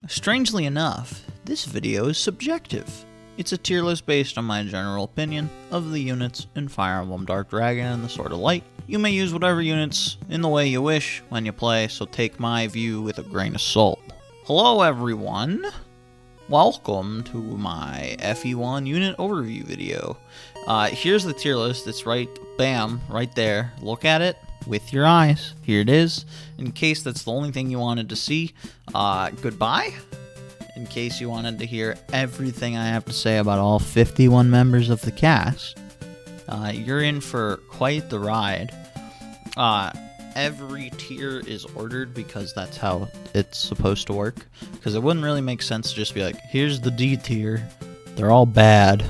Strangely enough, this video is subjective. It's a tier list based on my general opinion of the units in Fire Emblem Dark Dragon and the Sword of Light. You may use whatever units in the way you wish when you play, so take my view with a grain of salt. Hello everyone! Welcome to my FE1 unit overview video. Here's the tier list. It's right there. Look at it with your eyes. Here it is. In case that's the only thing you wanted to see, goodbye. In case you wanted to hear everything I have to say about all 51 members of the cast, you're in for quite the ride. Every tier is ordered because that's how it's supposed to work. Because it wouldn't really make sense to just be like, here's the D tier. They're all bad.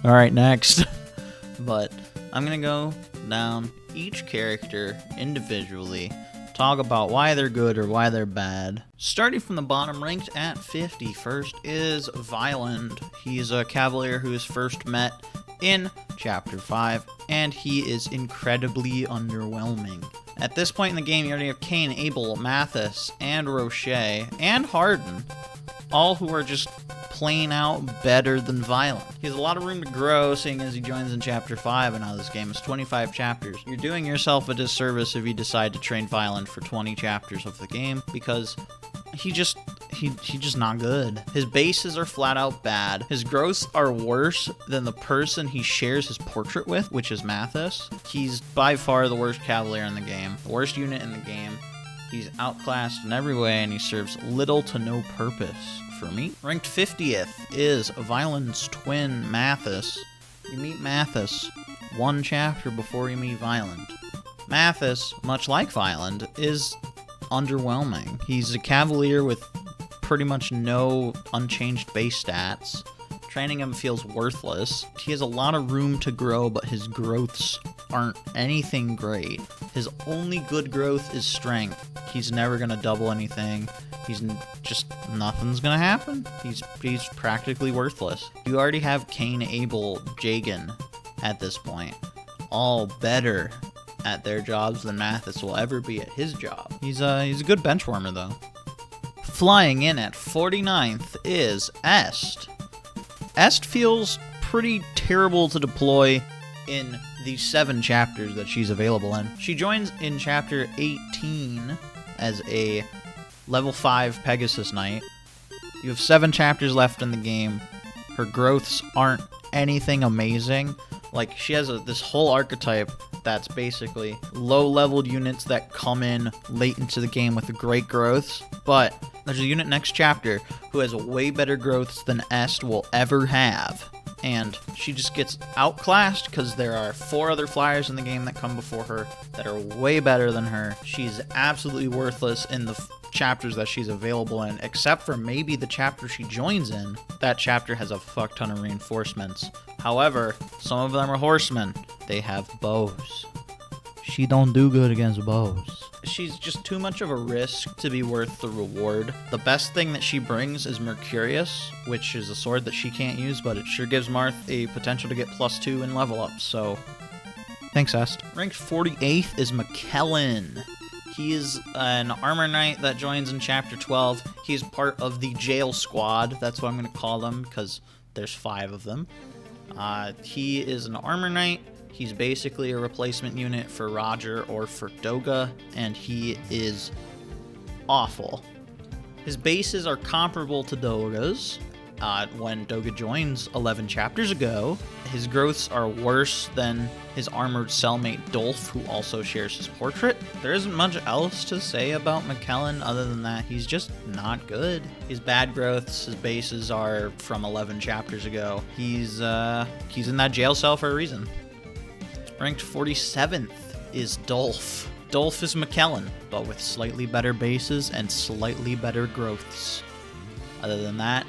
Alright, next. But I'm going to go down each character individually, talk about why they're good or why they're bad. Starting from the bottom, ranked at 50, first is Violent. He's a cavalier who is first met in Chapter 5, and he is incredibly underwhelming. At this point in the game, you already have Kane, Abel, Mathis, and Roche, and Harden, all who are just plain out better than Violent. He has a lot of room to grow, seeing as he joins in Chapter 5, and now this game is 25 chapters. You're doing yourself a disservice if you decide to train Violent for 20 chapters of the game, because he's just not good. His bases are flat out bad. His growths are worse than the person he shares his portrait with, which is Mathis. He's by far the worst cavalier in the game, the worst unit in the game. He's outclassed in every way, and he serves little to no purpose for me. Ranked 50th is Violent's twin, Mathis. You meet Mathis one chapter before you meet Violent. Mathis, much like Violent, is underwhelming. He's a cavalier with pretty much no unchanged base stats. Training him feels worthless. He has a lot of room to grow, but his growths aren't anything great. His only good growth is strength. He's never gonna double anything. Nothing's gonna happen. He's practically worthless. You already have Kane, Abel, Jagan at this point, all better at their jobs than Mathis will ever be at his job. He's a good benchwarmer though. Flying in at 49th is Est. Est feels pretty terrible to deploy in the 7 chapters that she's available in. She joins in chapter 18 as a level 5 Pegasus Knight. You have 7 chapters left in the game. Her growths aren't anything amazing. Like, she has this whole archetype that's basically low-leveled units that come in late into the game with great growths, but there's a unit next chapter who has way better growths than Est will ever have, and she just gets outclassed because there are 4 other flyers in the game that come before her that are way better than her. She's absolutely worthless in the chapters that she's available in, except for maybe the chapter she joins in. That chapter has a fuck ton of reinforcements. However, some of them are horsemen. They have bows. She don't do good against bows. She's just too much of a risk to be worth the reward. The best thing that she brings is Mercurius, which is a sword that she can't use, but it sure gives Marth a potential to get +2 in level up, so thanks, Est. Ranked 48th is McKellen. He is an armor knight that joins in chapter 12. He's part of the jail squad. That's what I'm going to call them because there's 5 of them. He is an armor knight. He's basically a replacement unit for Roger or for Doge, and he is awful. His bases are comparable to Doge's. When Doge joins 11 chapters ago, his growths are worse than his armored cellmate Dolph, who also shares his portrait. There isn't much else to say about McKellen other than that he's just not good. His bad growths, his bases are from 11 chapters ago. He's in that jail cell for a reason. Ranked 47th is Dolph. Dolph is McKellen, but with slightly better bases and slightly better growths. Other than that,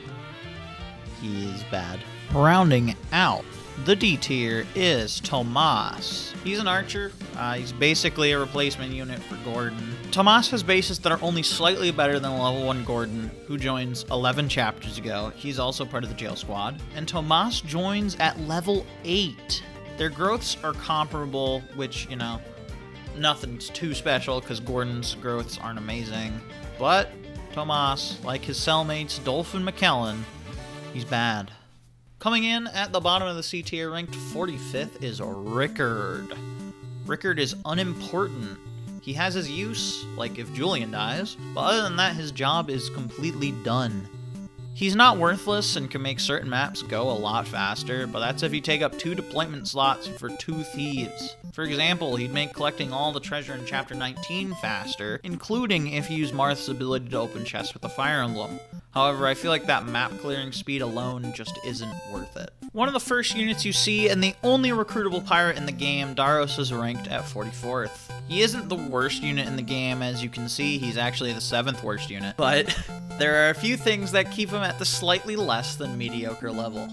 he is bad. Rounding out the D tier is Tomas. He's an archer. He's basically a replacement unit for Gordon. Tomas has bases that are only slightly better than level 1 Gordon, who joins 11 chapters ago. He's also part of the jail squad. And Tomas joins at level 8. Their growths are comparable, which, you know, nothing's too special because Gordon's growths aren't amazing. But Tomas, like his cellmates Dolph and McKellen, he's bad. Coming in at the bottom of the C tier, ranked 45th, is Richert. Richert is unimportant. He has his use, like if Julian dies, but other than that, his job is completely done. He's not worthless and can make certain maps go a lot faster, but that's if you take up 2 deployment slots for 2 thieves. For example, he'd make collecting all the treasure in Chapter 19 faster, including if you use Marth's ability to open chests with the Fire Emblem. However, I feel like that map clearing speed alone just isn't worth it. One of the first units you see, and the only recruitable pirate in the game, Darrows is ranked at 44th. He isn't the worst unit in the game, as you can see, he's actually the 7th worst unit, but there are a few things that keep him at the slightly less than mediocre level.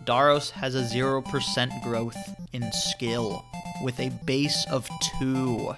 Darrows has a 0% growth in skill, with a base of 2.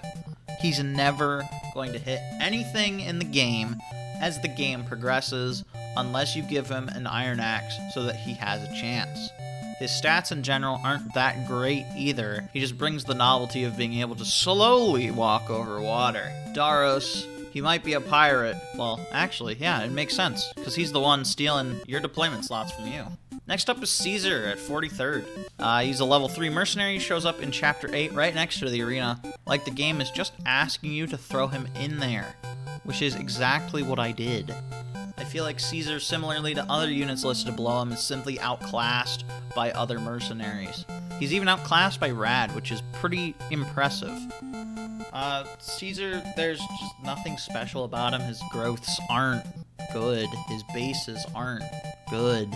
He's never going to hit anything in the game as the game progresses, unless you give him an iron axe so that he has a chance. His stats in general aren't that great either, he just brings the novelty of being able to slowly walk over water. Darrows, he might be a pirate. Well, actually, yeah, it makes sense, because he's the one stealing your deployment slots from you. Next up is Caesar at 43rd. He's a level 3 mercenary, he shows up in Chapter 8 right next to the arena, like the game is just asking you to throw him in there, which is exactly what I did. I feel like Caesar, similarly to other units listed below him, is simply outclassed by other mercenaries. He's even outclassed by Rad, which is pretty impressive. Caesar, there's just nothing special about him. His growths aren't good. His bases aren't good.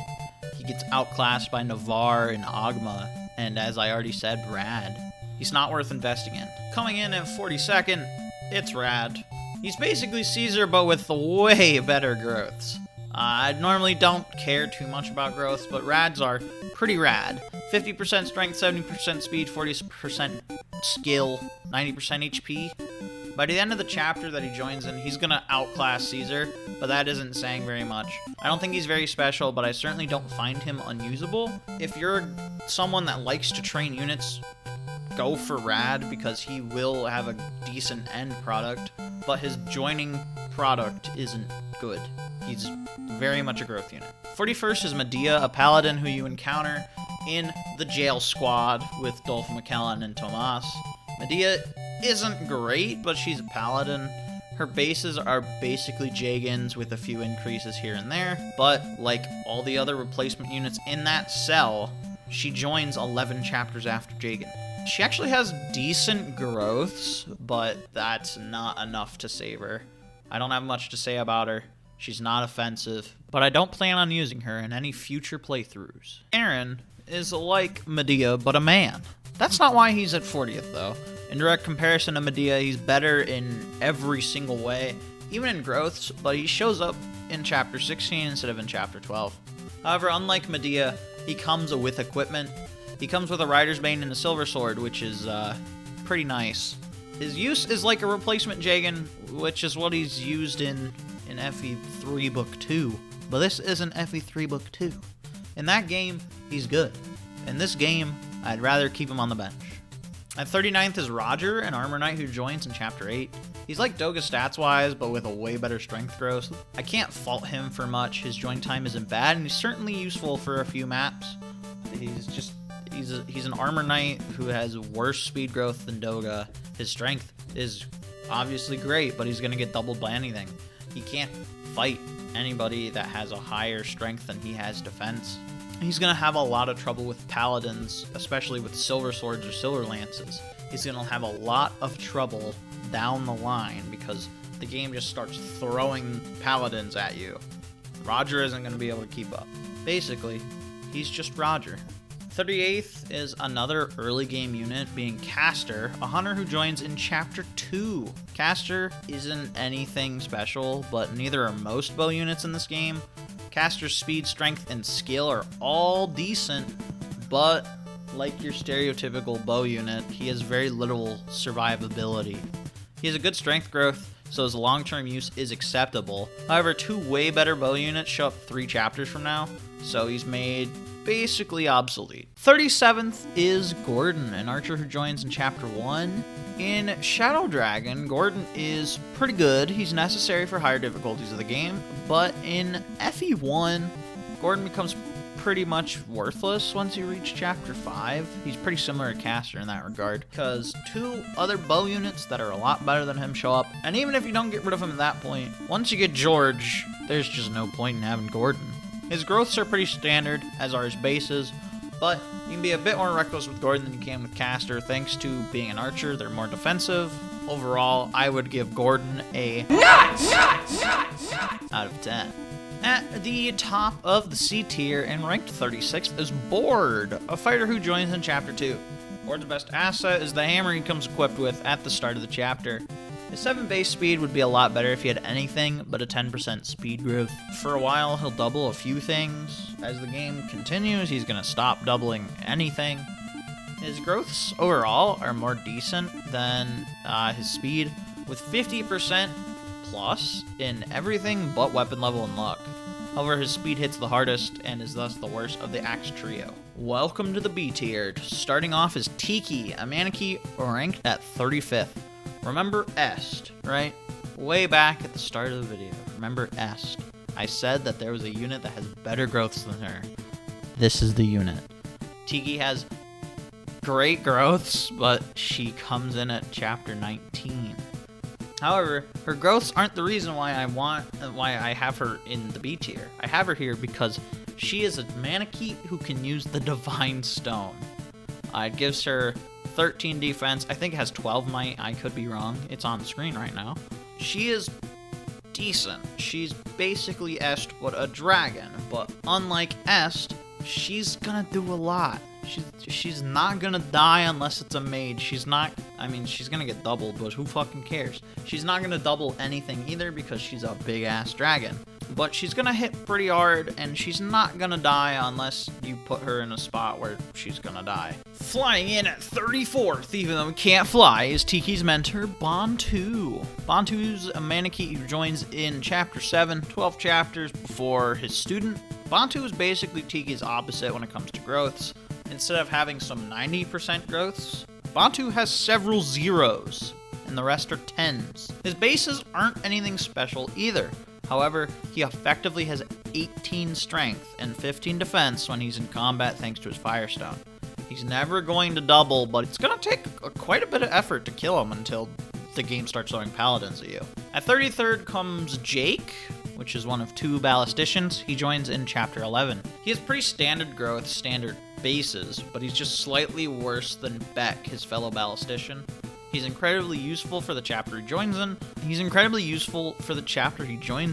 He gets outclassed by Navarre and Agua, and as I already said, Rad. He's not worth investing in. Coming in at 42nd, it's Rad. He's basically Caesar, but with way better growths. I normally don't care too much about growths, but Rads are pretty rad. 50% strength, 70% speed, 40% skill, 90% HP. By the end of the chapter that he joins in, he's gonna outclass Caesar, but that isn't saying very much. I don't think he's very special, but I certainly don't find him unusable. If you're someone that likes to train units, go for Rad, because he will have a decent end product, but his joining product isn't good. He's very much a growth unit. 41st is Medea, a paladin who you encounter in the jail squad with Dolph, McKellen, and Tomas. Medea isn't great, but she's a paladin. Her bases are basically Jagans with a few increases here and there, but like all the other replacement units in that cell, she joins 11 chapters after Jagan. She actually has decent growths, but that's not enough to save her. I don't have much to say about her. She's not offensive, but I don't plan on using her in any future playthroughs. Aaron is like Medea, but a man. That's not why he's at 40th, though. In direct comparison to Medea, he's better in every single way, even in growths, but he shows up in Chapter 16 instead of in Chapter 12. However, unlike Medea, he comes with equipment. He comes with a Rider's Bane and a Silver Sword, which is pretty nice. His use is like a replacement Jagan, which is what he's used in FE3 Book 2. But this isn't FE3 Book 2. In that game, he's good. In this game, I'd rather keep him on the bench. At 39th is Roger, an Armor Knight who joins in Chapter 8. He's like Doge stats-wise, but with a way better strength growth. I can't fault him for much. His join time isn't bad, and he's certainly useful for a few maps. He's an Armor Knight who has worse speed growth than Doge. His strength is obviously great, but he's going to get doubled by anything. He can't fight anybody that has a higher strength than he has defense. He's going to have a lot of trouble with paladins, especially with silver swords or silver lances. He's going to have a lot of trouble down the line because the game just starts throwing paladins at you. Roger isn't going to be able to keep up. Basically, he's just Roger. 38th is another early game unit, being Caster, a hunter who joins in Chapter 2. Caster isn't anything special, but neither are most bow units in this game. Caster's speed, strength, and skill are all decent, but like your stereotypical bow unit, he has very little survivability. He has a good strength growth, so his long-term use is acceptable. However, 2 way better bow units show up 3 chapters from now, so he's made basically obsolete. 37th is Gordon, an archer who joins in Chapter 1. In Shadow Dragon, Gordon is pretty good. He's necessary for higher difficulties of the game, but in FE1, Gordon becomes pretty much worthless once you reach Chapter 5. He's pretty similar to Caster in that regard, because 2 other bow units that are a lot better than him show up, and even if you don't get rid of him at that point, once you get George, there's just no point in having Gordon. His growths are pretty standard, as are his bases, but you can be a bit more reckless with Gordon than you can with Caster. Thanks to being an archer, they're more defensive. Overall, I would give Gordon a out of 10. At the top of the C tier and ranked 36th is Board, a fighter who joins in Chapter 2. Board's best asset is the hammer he comes equipped with at the start of the chapter. His 7 base speed would be a lot better if he had anything but a 10% speed growth. For a while, he'll double a few things. As the game continues, he's going to stop doubling anything. His growths overall are more decent than his speed, with 50% plus in everything but weapon level and luck. However, his speed hits the hardest and is thus the worst of the Axe Trio. Welcome to the B tier. Starting off is Tiki, a Aniki ranked at 35th. Remember Est, right? Way back at the start of the video. Remember Est. I said that there was a unit that has better growths than her. This is the unit. Tiki has great growths, but she comes in at Chapter 19. However, her growths aren't the reason why I have her in the B tier. I have her here because she is a Maneki who can use the Divine Stone. It gives her 13 defense. I think it has 12 might. I could be wrong. It's on the screen right now. She is decent. She's basically Est but a dragon. But unlike Est, she's gonna do a lot. She's not gonna die unless it's a mage. She's gonna get doubled, but who fucking cares? She's not gonna double anything either because she's a big ass dragon. But she's gonna hit pretty hard, and she's not gonna die unless you put her in a spot where she's gonna die. Flying in at 34th, even though we can't fly, is Tiki's mentor, Bantu. Bantu's a Maneki who joins in Chapter 7, 12 chapters before his student. Bantu is basically Tiki's opposite when it comes to growths. Instead of having some 90% growths, Bantu has several zeros, and the rest are 10s. His bases aren't anything special either. However, he effectively has 18 strength and 15 defense when he's in combat thanks to his Firestone. He's never going to double, but it's going to take quite a bit of effort to kill him until the game starts throwing paladins at you. At 33rd comes Jake, which is one of 2 ballisticians. He joins in Chapter 11. He has pretty standard growth, standard bases, but he's just slightly worse than Beck, his fellow ballistician. He's incredibly useful for the chapter he joins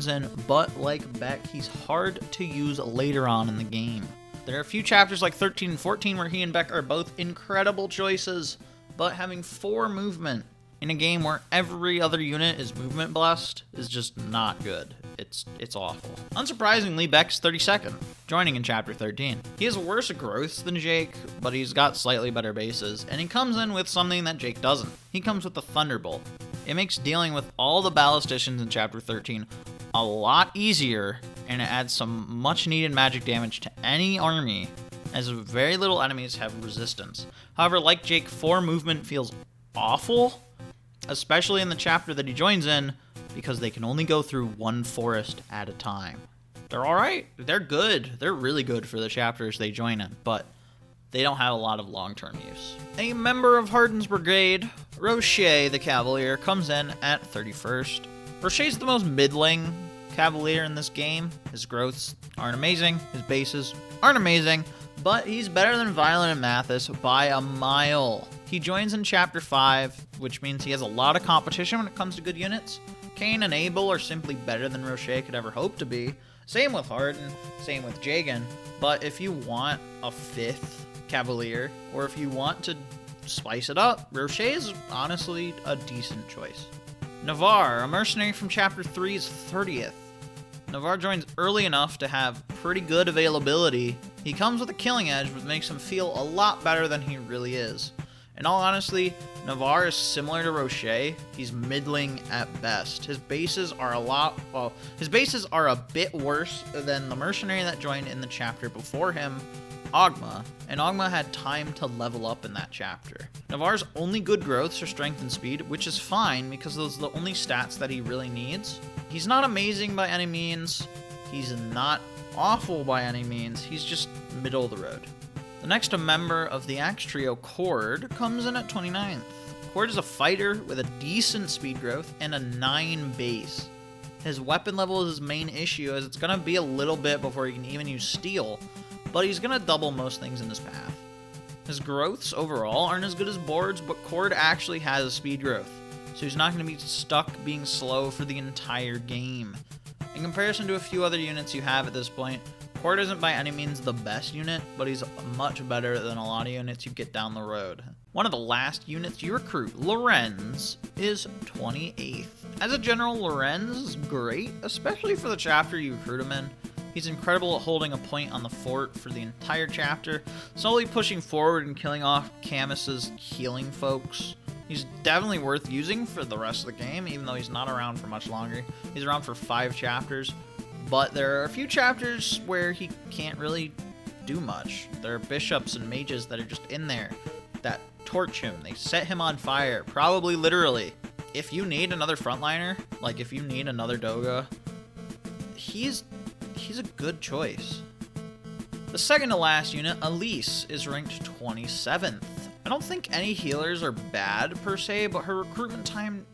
in. But like Beck, he's hard to use later on in the game. There are a few chapters like 13 and 14 where he and Beck are both incredible choices, but having 4 movement in a game where every other unit is movement blessed is just not good. It's awful. Unsurprisingly, Beck's 32nd, joining in Chapter 13. He has worse growths than Jake, but he's got slightly better bases, and he comes in with something that Jake doesn't. He comes with the Thunderbolt. It makes dealing with all the ballisticians in Chapter 13 a lot easier, and it adds some much needed magic damage to any army, as very little enemies have resistance. However, like Jake, 4 movement feels awful, especially in the chapter that he joins in, because they can only go through 1 forest at a time. They're alright, they're good, they're really good for the chapters they join in, but they don't have a lot of long-term use. A member of Hardin's brigade, Roche the Cavalier, comes in at 31st. Roche's the most middling Cavalier in this game. His growths aren't amazing, his bases aren't amazing, but he's better than Violent and Mathis by a mile. He joins in Chapter 5, which means he has a lot of competition when it comes to good units. Kane and Abel are simply better than Roche could ever hope to be. Same with Hardin, same with Jagan. But if you want a 5th Cavalier, or if you want to spice it up, Roche is honestly a decent choice. Navarre, a mercenary from Chapter 3, is 30th. Navarre joins early enough to have pretty good availability. He comes with a killing edge, which makes him feel a lot better than he really is. In all honesty, Navarre is similar to Roche. He's middling at best. His bases are a bit worse than the mercenary that joined in the chapter before him, Agua, and Agua had time to level up in that chapter. Navarre's only good growths are strength and speed, which is fine because those are the only stats that he really needs. He's not amazing by any means. He's not awful by any means. He's just middle of the road. The next member of the Axe Trio, Cord, comes in at 29th. Cord is a fighter with a decent speed growth and a 9 base. His weapon level is his main issue, as it's going to be a little bit before he can even use steel, but he's going to double most things in his path. His growths overall aren't as good as Board's, but Cord actually has a speed growth, so he's not going to be stuck being slow for the entire game. In comparison to a few other units you have at this point, Cord isn't by any means the best unit, but he's much better than a lot of units you get down the road. One of the last units you recruit, Lorenz, is 28th. As a general, Lorenz is great, especially for the chapter you recruit him in. He's incredible at holding a point on the fort for the entire chapter, slowly pushing forward and killing off Camus's healing folks. He's definitely worth using for the rest of the game, even though he's not around for much longer. He's around for 5 chapters. But there are a few chapters where he can't really do much. There are bishops and mages that are just in there that torch him. They set him on fire, probably literally. If you need another frontliner, like if you need another Doge, he's a good choice. The second to last unit, Elise, is ranked 27th. I don't think any healers are bad per se, but her recruitment time,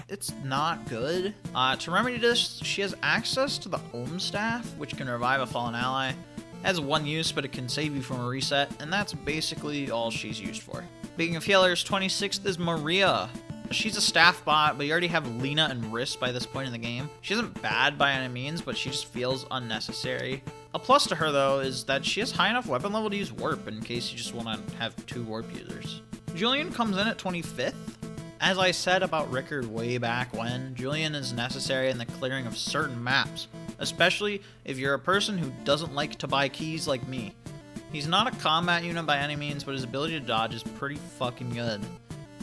it's not good. To remedy this, she has access to the Ohm Staff, which can revive a fallen ally. It has one use, but it can save you from a reset, and that's basically all she's used for. Speaking of healers, 26th is Maria. She's a staff bot, but you already have Lena and Riss by this point in the game. She isn't bad by any means, but she just feels unnecessary. A plus to her, though, is that she has high enough weapon level to use Warp in case you just want to have 2 Warp users. Julian comes in at 25th. As I said about Richert way back when, Julian is necessary in the clearing of certain maps, especially if you're a person who doesn't like to buy keys like me. He's not a combat unit by any means, but his ability to dodge is pretty fucking good.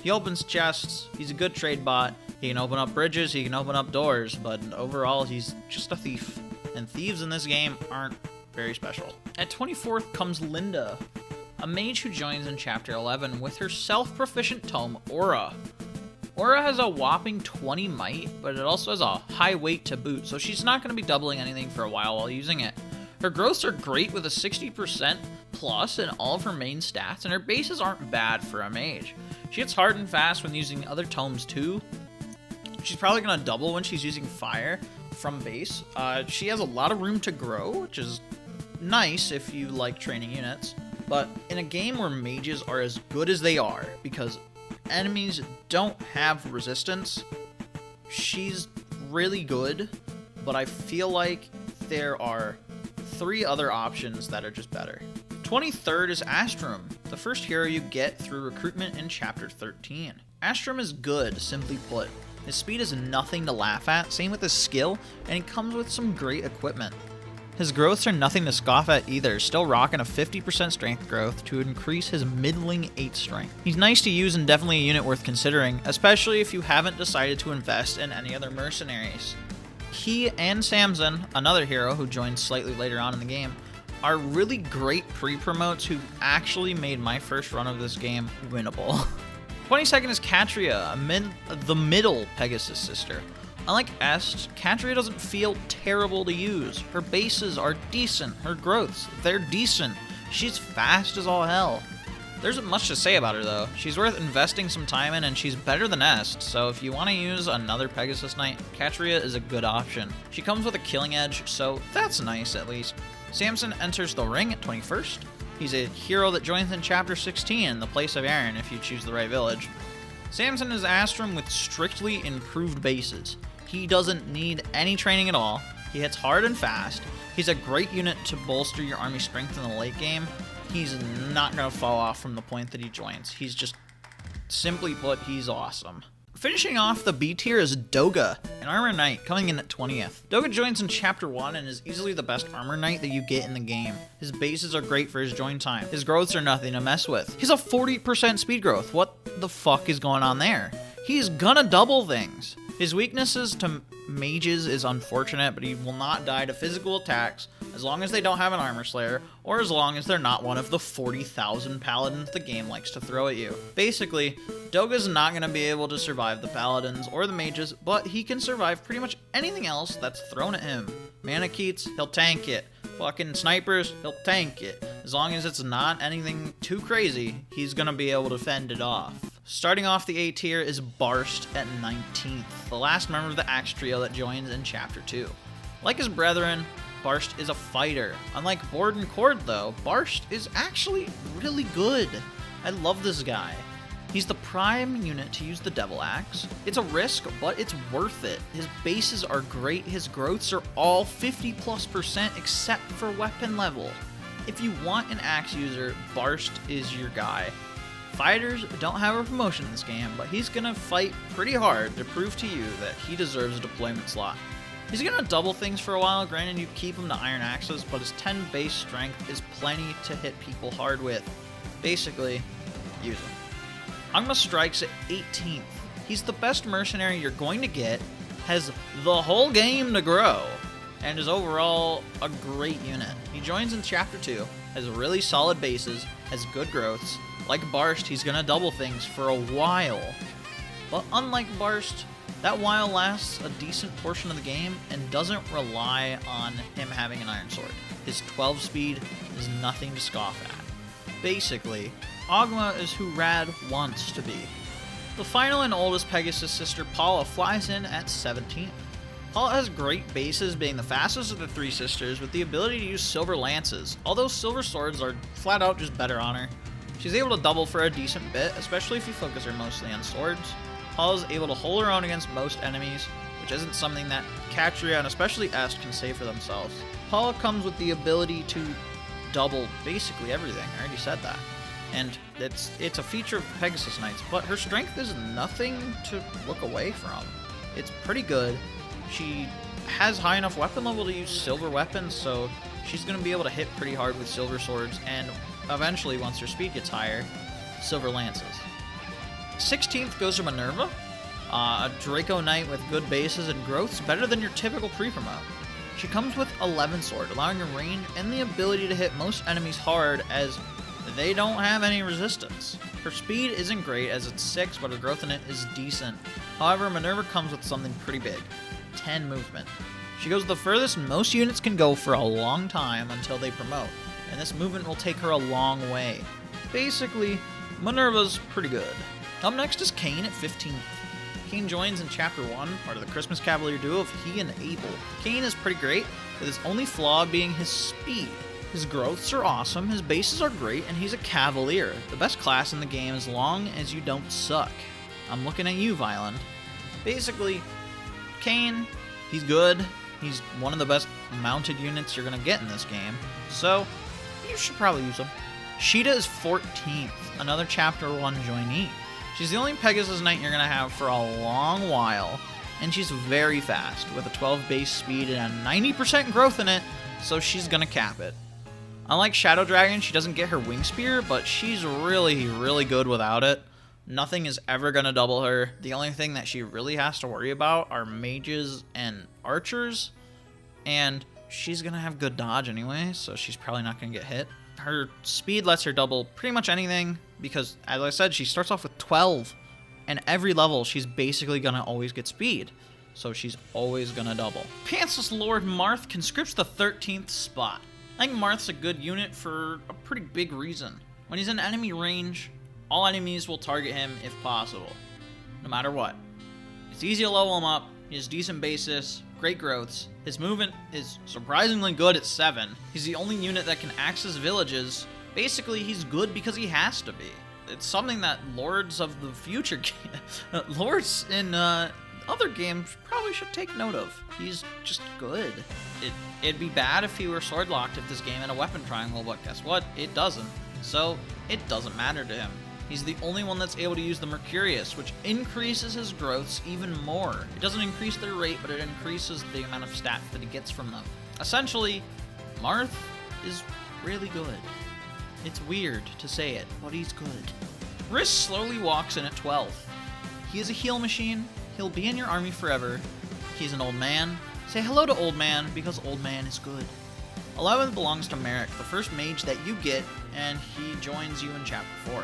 He opens chests, he's a good trade bot, he can open up bridges, he can open up doors, but overall he's just a thief. And thieves in this game aren't very special. At 24th comes Linda, a mage who joins in Chapter 11 with her self-proficient tome, Aura. Aura has a whopping 20 might, but it also has a high weight to boot, so she's not going to be doubling anything for a while using it. Her growths are great with a 60% plus in all of her main stats, and her bases aren't bad for a mage. She gets hard and fast when using other tomes too. She's probably going to double when she's using fire from base. She has a lot of room to grow, which is nice if you like training units. But in a game where mages are as good as they are, because enemies don't have resistance, she's really good, but I feel like there are 3 other options that are just better. 23rd is Astrum, the first hero you get through recruitment in Chapter 13. Astrum is good, simply put. His speed is nothing to laugh at, same with his skill, and he comes with some great equipment. His growths are nothing to scoff at either, still rocking a 50% strength growth to increase his middling 8 strength. He's nice to use and definitely a unit worth considering, especially if you haven't decided to invest in any other mercenaries. He and Samson, another hero who joins slightly later on in the game, are really great pre-promotes who actually made my first run of this game winnable. 22nd is Catrien, the middle Pegasus sister. Unlike Est, Catrien doesn't feel terrible to use. Her bases are decent, her growths, they're decent. She's fast as all hell. There isn't much to say about her though. She's worth investing some time in and she's better than Est, so if you want to use another Pegasus Knight, Catrien is a good option. She comes with a killing edge, so that's nice at least. Samson enters the ring at 21st. He's a hero that joins in Chapter 16 in the place of Aaron if you choose the right village. Samson is Astrum with strictly improved bases. He doesn't need any training at all. He hits hard and fast. He's a great unit to bolster your army strength in the late game. He's not going to fall off from the point that he joins. He's just, simply put, he's awesome. Finishing off the B tier is Doge, an armor knight, coming in at 20th. Doge joins in chapter 1 and is easily the best armor knight that you get in the game. His bases are great for his join time. His growths are nothing to mess with. He's a 40% speed growth. What the fuck is going on there? He's gonna double things. His weaknesses to mages is unfortunate, but he will not die to physical attacks as long as they don't have an armor slayer, or as long as they're not one of the 40,000 paladins the game likes to throw at you. Basically, Doge's not going to be able to survive the paladins or the mages, but he can survive pretty much anything else that's thrown at him. Manicheets, he'll tank it. Fucking snipers, he'll tank it. As long as it's not anything too crazy, he's going to be able to fend it off. Starting off the A tier is Barsh at 19th, the last member of the Axe Trio that joins in Chapter 2. Like his brethren, Barsh is a fighter. Unlike Bord and Cord though, Barsh is actually really good. I love this guy. He's the prime unit to use the Devil Axe. It's a risk, but it's worth it. His bases are great, his growths are all 50+% except for weapon level. If you want an axe user, Barsh is your guy. Fighters don't have a promotion in this game, but he's gonna fight pretty hard to prove to you that he deserves a deployment slot. He's gonna double things for a while, granted you keep him to iron axes, but his 10 base strength is plenty to hit people hard with. Basically, use him. Agua strikes at 18th. He's the best mercenary you're going to get, has the whole game to grow, and is overall a great unit. He joins in Chapter 2, has really solid bases, has good growths. Like Barsh, he's gonna double things for a while. But unlike Barsh, that while lasts a decent portion of the game and doesn't rely on him having an iron sword. His 12 speed is nothing to scoff at. Basically, Agua is who Rad wants to be. The final and oldest Pegasus sister, Paula, flies in at 17th. Paula has great bases, being the fastest of the three sisters with the ability to use silver lances, although silver swords are flat out just better on her. She's able to double for a decent bit, especially if you focus her mostly on swords. Paula's able to hold her own against most enemies, which isn't something that Catrien and especially Est can say for themselves. Paula comes with the ability to double basically everything, I already said that. And it's a feature of Pegasus Knights, but her strength is nothing to look away from. It's pretty good. She has high enough weapon level to use silver weapons, so she's going to be able to hit pretty hard with silver swords, and eventually, once her speed gets higher, silver lances. 16th goes to Minerva, a Draco Knight with good bases and growths, better than your typical pre-promote. She comes with 11 sword, allowing her range and the ability to hit most enemies hard as they don't have any resistance. Her speed isn't great as it's 6, but her growth in it is decent. However, Minerva comes with something pretty big, 10 movement. She goes the furthest most units can go for a long time until they promote, and this movement will take her a long way. Basically, Minerva's pretty good. Up next is Kane at 15th. Kane joins in Chapter 1, part of the Christmas Cavalier duo of he and Abel. Kane is pretty great, with his only flaw being his speed. His growths are awesome, his bases are great, and he's a Cavalier, the best class in the game as long as you don't suck. I'm looking at you, Violent. Basically, Kane, he's good. He's one of the best mounted units you're going to get in this game, so you should probably use him. Sheeta is 14th, another Chapter 1 joinee. She's the only Pegasus Knight you're going to have for a long while, and she's very fast, with a 12 base speed and a 90% growth in it, so she's going to cap it. Unlike Shadow Dragon, she doesn't get her Wing Spear, but she's really, really good without it. Nothing is ever going to double her. The only thing that she really has to worry about are mages and archers, and she's going to have good dodge anyway, so she's probably not going to get hit. Her speed lets her double pretty much anything, because, as I said, she starts off with 12, and every level she's basically going to always get speed, so she's always going to double. Pantsless Lord Marth conscripts the 13th spot. I think Marth's a good unit for a pretty big reason. When he's in enemy range, all enemies will target him if possible, no matter what. It's easy to level him up, he has decent basis, great growths, his movement is surprisingly good at 7, he's the only unit that can access villages. Basically, he's good because he has to be. It's something that Lords of the Future, Lords in other games probably should take note of. He's just good. It'd be bad if he were sword locked if this game had a weapon triangle, but guess what? It doesn't. So, it doesn't matter to him. He's the only one that's able to use the Mercurius, which increases his growths even more. It doesn't increase their rate, but it increases the amount of stats that he gets from them. Essentially, Marth is really good. It's weird to say it, but he's good. Riss slowly walks in at 12. He is a heal machine. He'll be in your army forever. He's an old man. Say hello to old man, because old man is good. 11 belongs to Merrick, the first mage that you get, and he joins you in Chapter 4.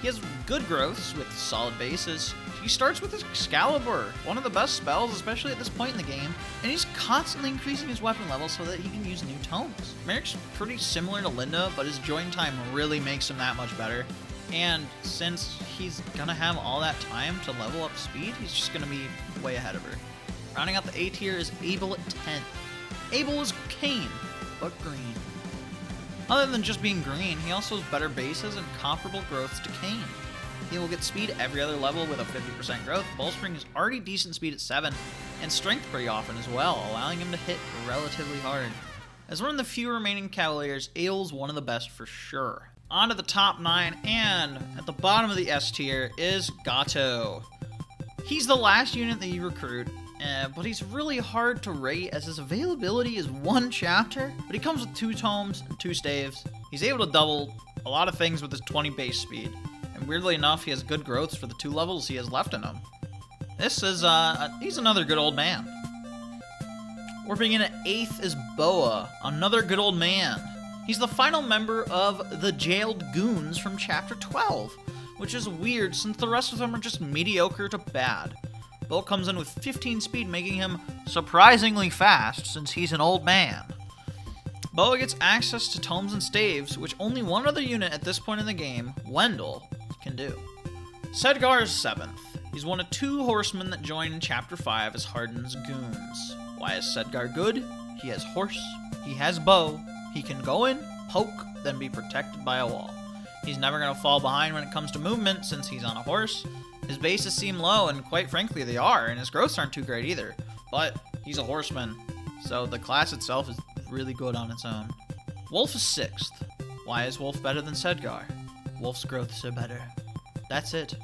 He has good growths with solid bases. He starts with Excalibur, one of the best spells, especially at this point in the game, and he's constantly increasing his weapon level so that he can use new tomes. Merrick's pretty similar to Linda, but his join time really makes him that much better. And since he's gonna have all that time to level up speed, he's just gonna be way ahead of her. Rounding out the A tier is Abel at 10th. Abel is Kane, but green. Other than just being green, he also has better bases and comparable growths to Kane. He will get speed every other level with a 50% growth. Bowstring is already decent speed at 7, and strength pretty often as well, allowing him to hit relatively hard. As one of the few remaining Cavaliers, Abel's one of the best for sure. On to the top 9, and at the bottom of the S tier is Gato. He's the last unit that you recruit, but he's really hard to rate as his availability is 1 chapter, but he comes with 2 tomes and 2 staves. He's able to double a lot of things with his 20 base speed, and weirdly enough, he has good growths for the 2 levels he has left in him. This is, he's another good old man. Warping in at 8th is Bowa, another good old man. He's the final member of the jailed goons from Chapter 12, which is weird since the rest of them are just mediocre to bad. Bowa comes in with 15 speed, making him surprisingly fast since he's an old man. Bowa gets access to tomes and staves, which only one other unit at this point in the game, Waldel, can do. Sedgar is 7th. He's one of 2 horsemen that join in Chapter 5 as Harden's goons. Why is Sedgar good? He has horse, he has bow, he can go in, poke, then be protected by a wall. He's never going to fall behind when it comes to movement since he's on a horse. His bases seem low, and quite frankly they are, and his growths aren't too great either. But he's a horseman, so the class itself is really good on its own. Wolfe is 6th. Why is Wolfe better than Sedgar? Wolfe's growths are better. That's it.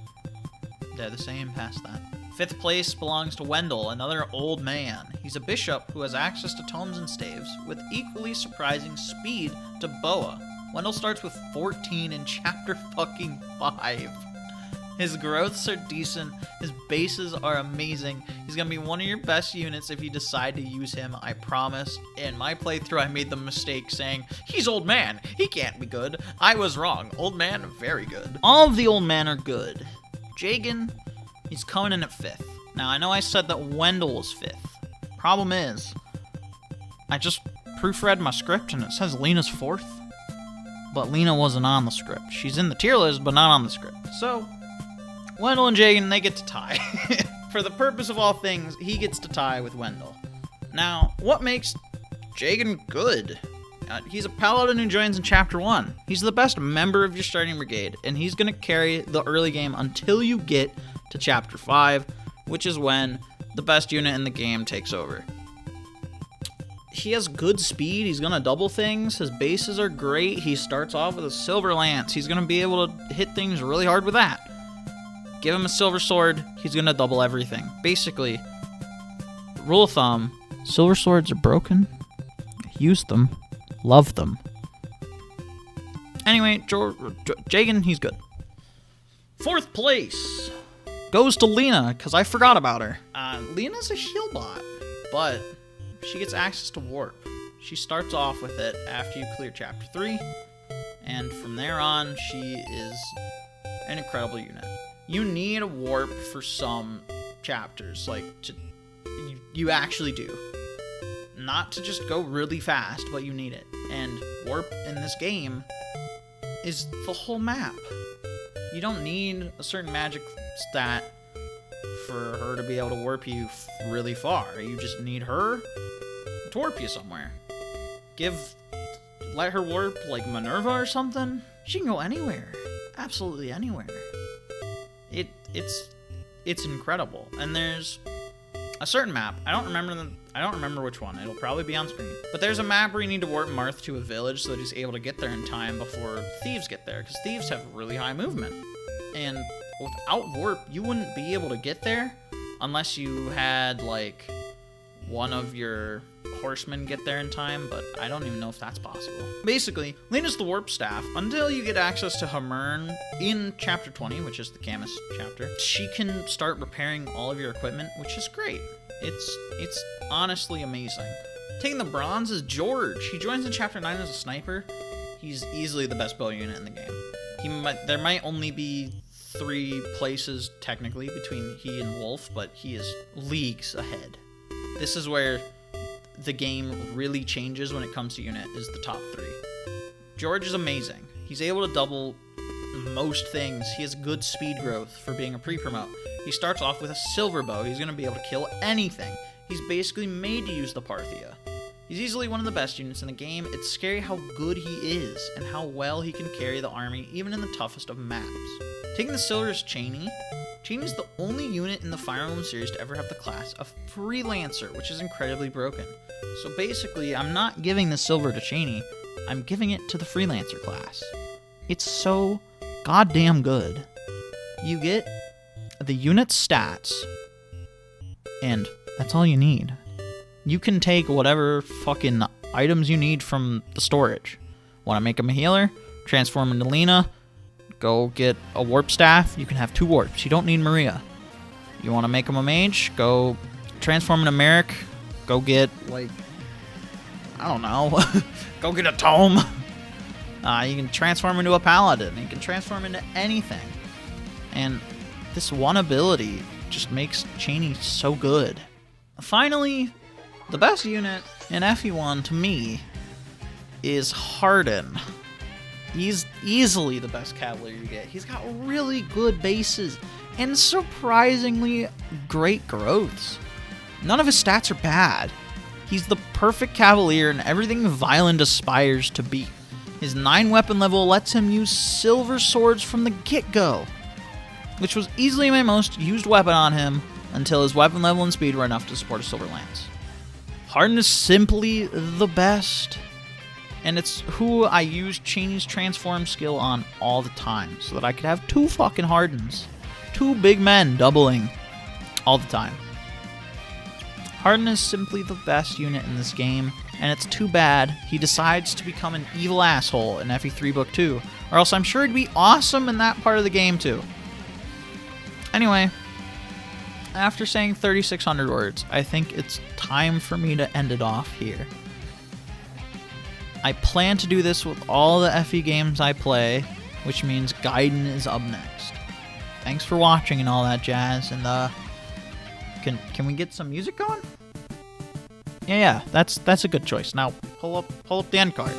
They're the same past that. 5th place belongs to Waldel, another old man. He's a bishop who has access to tomes and staves, with equally surprising speed to Bowa. Waldel starts with 14 in Chapter fucking 5. His growths are decent, his bases are amazing. He's gonna be one of your best units if you decide to use him, I promise. In my playthrough, I made the mistake saying, he's old man, he can't be good. I was wrong, old man, very good. All of the old men are good. Jagan, he's coming in at 5th. Now, I know I said that Waldel was 5th. Problem is, I just proofread my script and it says Lena's 4th. But Lena wasn't on the script. She's in the tier list, but not on the script. So, Waldel and Jagan, they get to tie. For the purpose of all things, he gets to tie with Waldel. Now, what makes Jagan good? He's a paladin who joins in Chapter 1. He's the best member of your starting brigade, and he's going to carry the early game until you get to Chapter 5, which is when the best unit in the game takes over. He has good speed, he's going to double things, his bases are great, he starts off with a silver lance, he's going to be able to hit things really hard with that. Give him a silver sword, he's going to double everything. Basically, rule of thumb, silver swords are broken, use them, love them. Anyway, Jagan, he's good. 4th place goes to Lena, because I forgot about her. Lena's a heal bot, but she gets access to warp. She starts off with it after you clear Chapter 3, and from there on, she is an incredible unit. You need a warp for some chapters, like, you actually do. Not to just go really fast, but you need it. And warp in this game is the whole map. You don't need a certain magic stat for her to be able to warp you really far. You just need her to warp you somewhere. Let her warp like Minerva or something. She can go anywhere. Absolutely anywhere. It's incredible. And there's a certain map. I don't remember which one. It'll probably be on screen. But there's a map where you need to warp Marth to a village so that he's able to get there in time before thieves get there, because thieves have really high movement. And without warp, you wouldn't be able to get there unless you had, like, one of your horsemen get there in time, but I don't even know if that's possible. Basically, Lena's the warp staff. Until you get access to Hamern in chapter 20, which is the Camus chapter, she can start repairing all of your equipment, which is great. It's honestly amazing. Taking the bronze is George. He joins in chapter 9 as a sniper. He's easily the best bow unit in the game. There might only be 3 places technically between he and Wolfe, but he is leagues ahead. This is where the game really changes when it comes to unit, is the top 3. George is amazing. He's able to double most things. He has good speed growth for being a pre-promote. He starts off with a silver bow. He's going to be able to kill anything. He's basically made to use the Parthia. He's easily one of the best units in the game. It's scary how good he is and how well he can carry the army even in the toughest of maps. Taking the silver is Cheney. Cheney's the only unit in the Fire Emblem series to ever have the class of Freelancer, which is incredibly broken. So basically, I'm not giving the silver to Cheney, I'm giving it to the Freelancer class. It's so goddamn good. You get the unit stats, and that's all you need. You can take whatever fucking items you need from the storage. Want to make him a healer? Transform into Lena. Go get a warp staff. You can have 2 warps. You don't need Maria. You want to make him a mage? Go transform into Merrick. Go get, like, I don't know. Go get a tome. You can transform into a paladin. You can transform into anything. And this one ability just makes Cheney so good. Finally, the best unit in FE1 to me is Hardin. He's easily the best cavalier you get. He's got really good bases and surprisingly great growths. None of his stats are bad. He's the perfect cavalier and everything Violent aspires to be. His 9 weapon level lets him use silver swords from the get-go, which was easily my most used weapon on him until his weapon level and speed were enough to support a silver lance. Hardin is simply the best. And it's who I use Cheney's transform skill on all the time, so that I could have 2 fucking Hardins. 2 big men doubling all the time. Hardin is simply the best unit in this game, and it's too bad he decides to become an evil asshole in FE3 Book 2, or else I'm sure he'd be awesome in that part of the game too. Anyway, after saying 3,600 words, I think it's time for me to end it off here. I plan to do this with all the FE games I play, which means Gaiden is up next. Thanks for watching and all that jazz, and can we get some music going? Yeah, that's a good choice. Now pull up the end card.